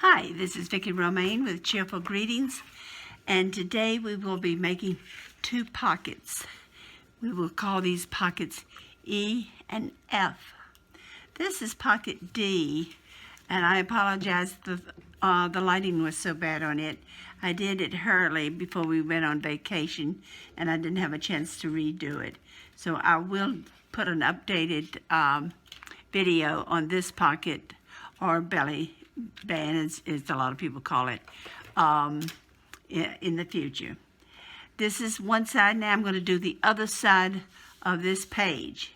Hi, this is Vicki Romaine with Cheerful Greetings, and today we will be making two pockets. We will call these pockets E and F. This is pocket D, and I apologize, the lighting was so bad on it. I did it early before we went on vacation, and I didn't have a chance to redo it. So I will put an updated video on this pocket, or belly band, as a lot of people call it, in the future. This is one side. Now I'm going to do the other side of this page.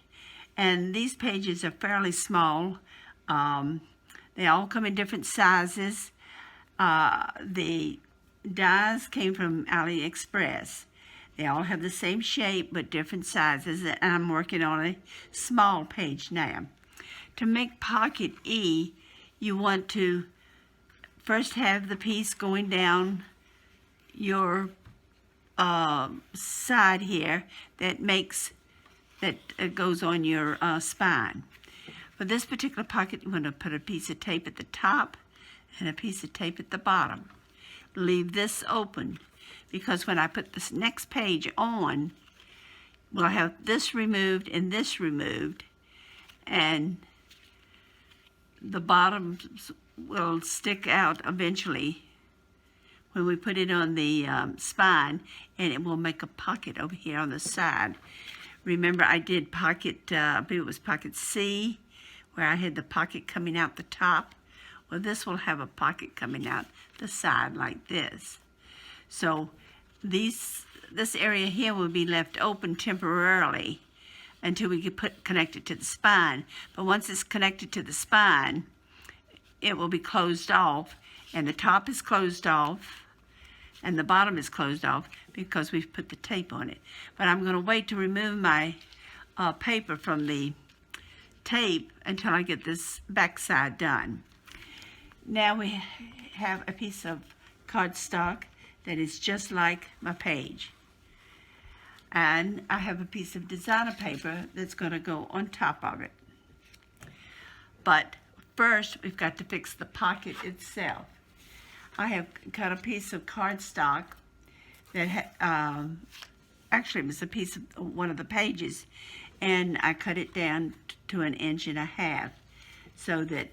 And these pages are fairly small. They all come in different sizes. The dies came from AliExpress. They all have the same shape but different sizes, and I'm working on a small page now. To make pocket E, you want to first have the piece going down your side here that goes on your spine. For this particular pocket, you want to put a piece of tape at the top and a piece of tape at the bottom. Leave this open, because when I put this next page on, we'll have this removed and this removed, and the bottoms will stick out eventually when we put it on the spine, and it will make a pocket over here on the side. Remember, I did pocket, I believe it was pocket C, where I had the pocket coming out the top. Well, this will have a pocket coming out the side like this. So this area here will be left open temporarily until we can connect it to the spine. But once it's connected to the spine, it will be closed off, and the top is closed off and the bottom is closed off because we've put the tape on it. But I'm going to wait to remove my paper from the tape until I get this back side done. Now we have a piece of cardstock that is just like my page. And I have a piece of designer paper that's going to go on top of it. But first, we've got to fix the pocket itself. I have cut a piece of cardstock that actually it was a piece of one of the pages, and I cut it down to 1.5 inches so that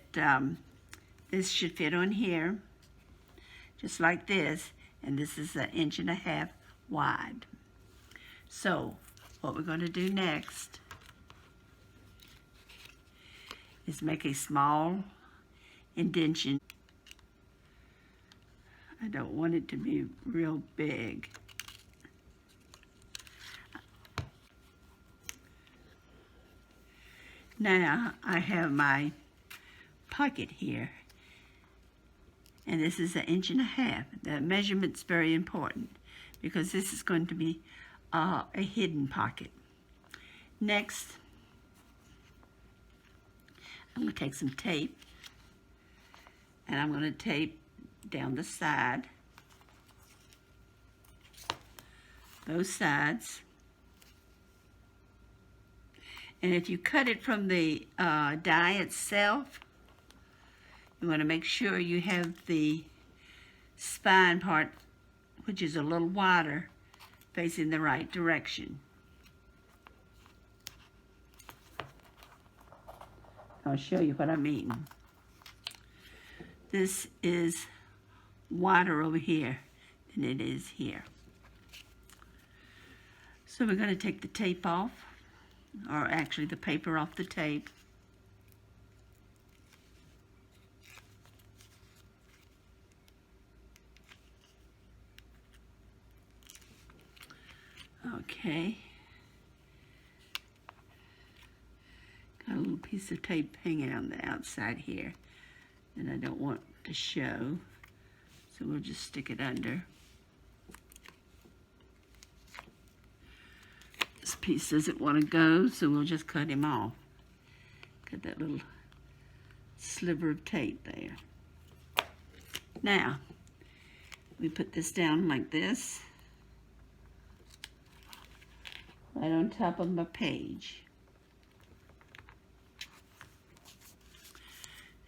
this should fit on here, just like this, and this is 1.5 inches wide. So what we're going to do next is make a small indentation. I don't want it to be real big. Now I have my pocket here, and this is 1.5 inches. The measurement's very important because this is going to be a hidden pocket. Next, I'm going to take some tape, and I'm going to tape down the side, both sides. And if you cut it from the die itself, you want to make sure you have the spine part, which is a little wider, facing the right direction. I'll show you what I mean. This is wider over here than it is here. So we're going to take the tape off, or actually the paper off the tape. Okay. Got a little piece of tape hanging on the outside here that I don't want to show, so we'll just stick it under. This piece doesn't want to go, so we'll just cut him off. Got that little sliver of tape there. Now, we put this down like this, right on top of my page.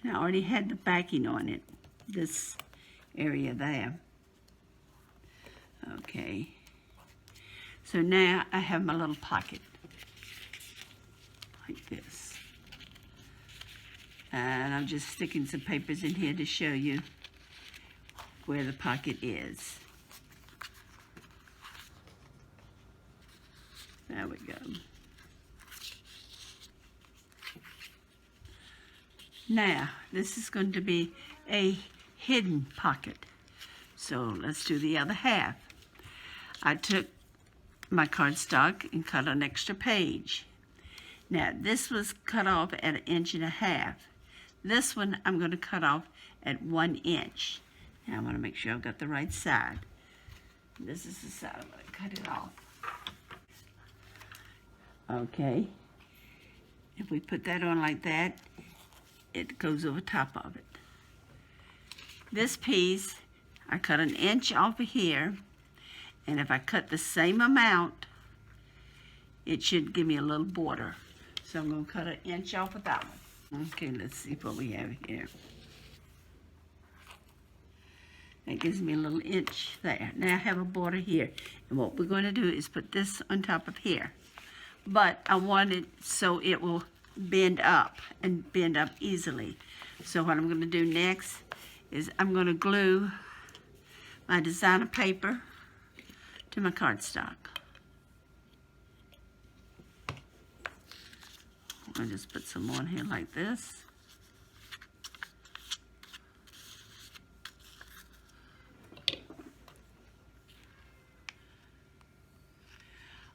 And I already had the backing on it. this area there. Okay. So now I have my little pocket, like this. And I'm just sticking some papers in here to show you where the pocket is. There we go. Now, this is going to be a hidden pocket. So let's do the other half. I took my cardstock and cut an extra page. Now, this was cut off at 1.5 inches. This one I'm going to cut off at 1 inch. Now, I want to make sure I've got the right side. This is the side I'm going to cut it off. Okay. If we put that on like that, it goes over top of it. This piece, I cut 1 inch off of here, and if I cut the same amount, it should give me a little border. So I'm going to cut 1 inch off of that one. Okay, let's see what we have here. That gives me a little inch there. Now I have a border here, and what we're going to do is put this on top of here. But I want it so it will bend up and bend up easily. So what I'm going to do next is I'm going to glue my designer paper to my cardstock. I'll just put some on here like this.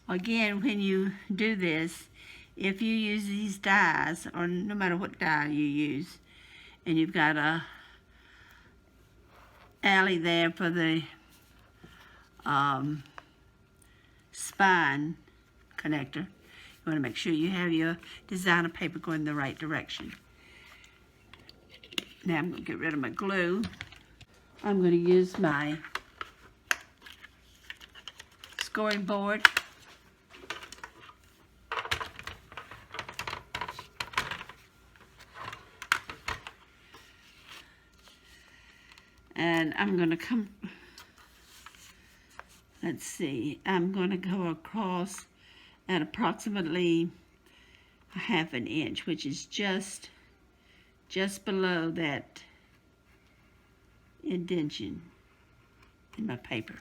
Again, when you do this, if you use these dies, or no matter what die you use, and you've got a alley there for the spine connector, you want to make sure you have your designer paper going the right direction. Now I'm going to get rid of my glue. I'm going to use my scoring board. And I'm going to come, let's see, I'm going to go across at approximately 1/2 inch, which is just below that indentation in my paper.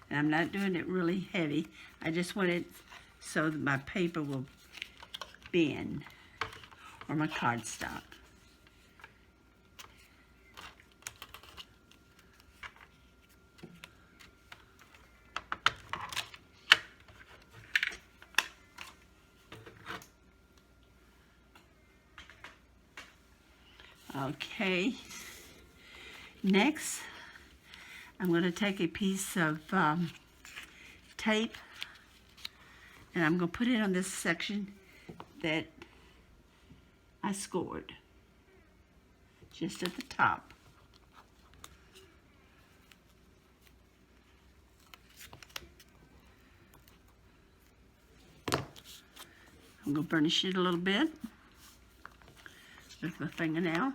And I'm not doing it really heavy. I just want it so that my paper will bend, or my cardstock. Okay, next I'm going to take a piece of tape, and I'm going to put it on this section that I scored, just at the top. I'm going to burnish it a little bit with my fingernail.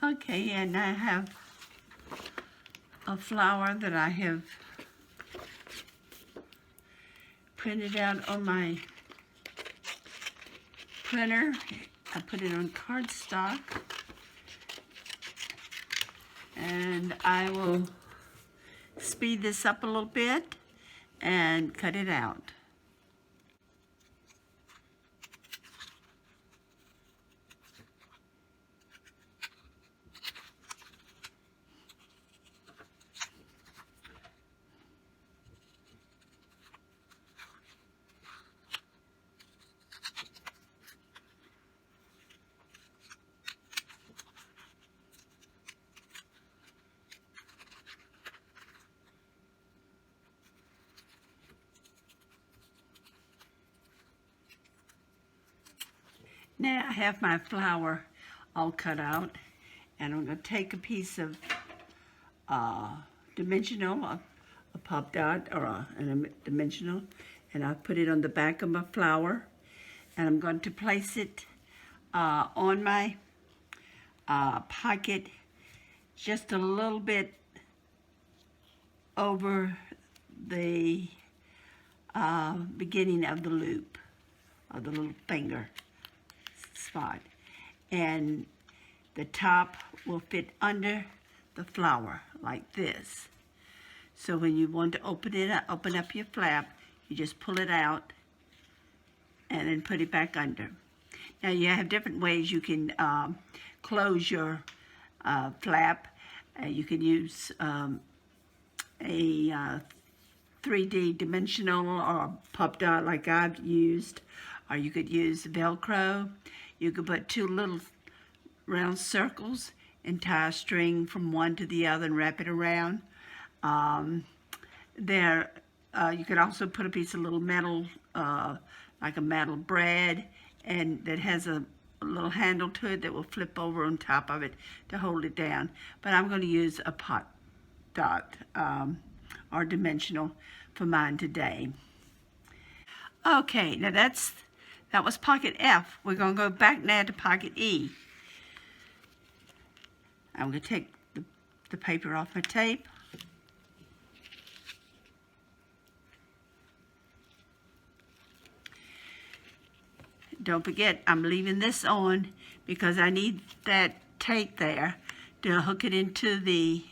Okay, and I have a flower that I have printed out on my printer. I put it on cardstock, and I will speed this up a little bit and cut it out. Now I have my flower all cut out, and I'm going to take a piece of dimensional, a pop dot or a dimensional, and I've put it on the back of my flower, and I'm going to place it on my pocket just a little bit over the beginning of the loop, or the little finger spot, and the top will fit under the flower like this. So when you want to open up your flap, you just pull it out and then put it back under. Now you have different ways you can close your flap. You can use a 3D dimensional or pop dot like I've used, or you could use Velcro. You could put two little round circles and tie a string from one to the other and wrap it around. You could also put a piece of little metal, like a metal brad, and that has a little handle to it that will flip over on top of it to hold it down. But I'm going to use a pop dot or dimensional for mine today. Okay, now that was pocket F. We're going to go back now to pocket E. I'm going to take the paper off my tape. Don't forget, I'm leaving this on because I need that tape there to hook it into the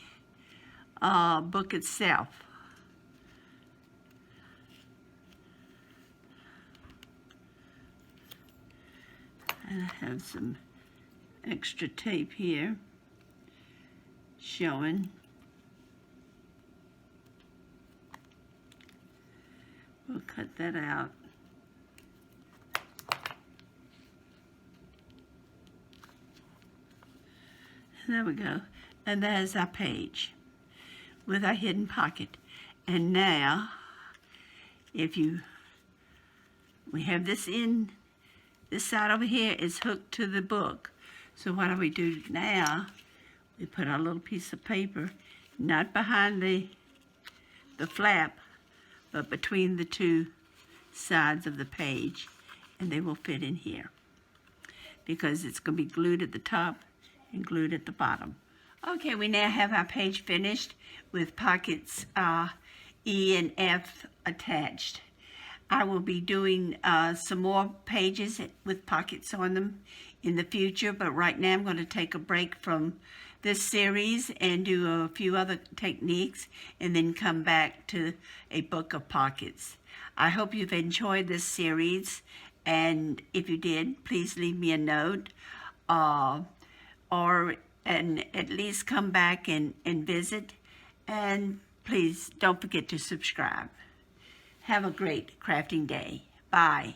book itself. And I have some extra tape here showing. We'll cut that out. There we go. And there's our page with our hidden pocket. And now, we have this side over here is hooked to the book. So what do we do now? We put our little piece of paper, not behind the flap, but between the two sides of the page, and they will fit in here because it's going to be glued at the top and glued at the bottom. Okay, we now have our page finished with pockets E and F attached. I will be doing some more pages with pockets on them in the future, but right now I'm going to take a break from this series and do a few other techniques and then come back to a book of pockets. I hope you've enjoyed this series, and if you did, please leave me a note and at least come back and visit, and please don't forget to subscribe. Have a great crafting day. Bye.